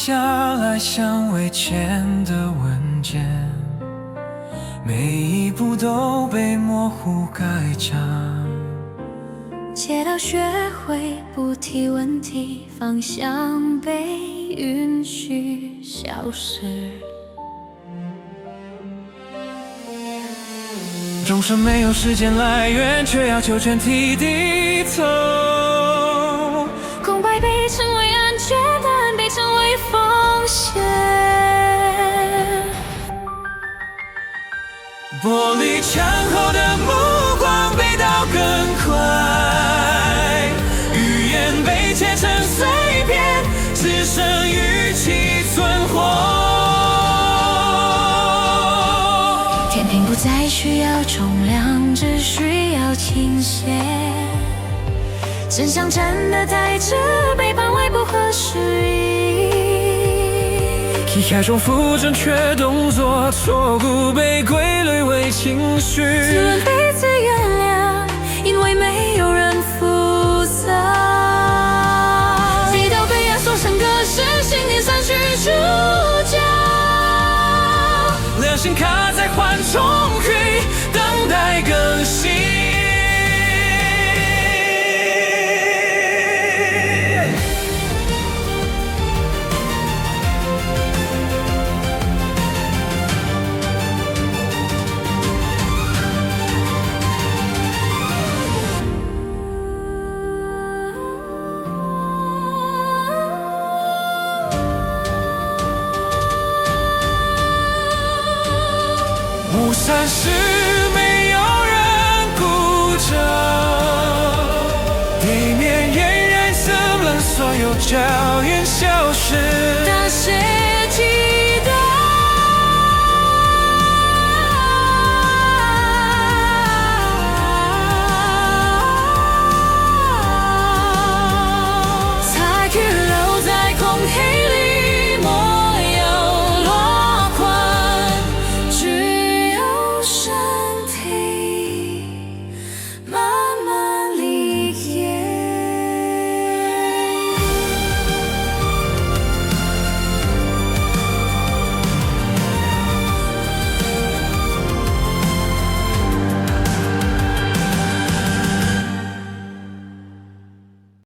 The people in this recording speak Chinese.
下来像未签的文件，每一步都被模糊盖章。街道学会不提问题，方向被允许消失。终生没有时间来源，却要求全体低头。空白被称为安全，答案被称为风险。玻璃墙后的目光被刀更快，语言被切成碎片，只剩语气存活。天平不再需要重量，只需要倾斜。真相真的太直，被判为不合时宜。题海中负正确动作，错误被归类为情绪。自问彼此原谅，因为没有人负责。地道被压缩成歌诗，信念散去主角。良心卡在缓冲区，等待更新。雾散时没有人顾着，地面俨然森冷，所有脚印消失。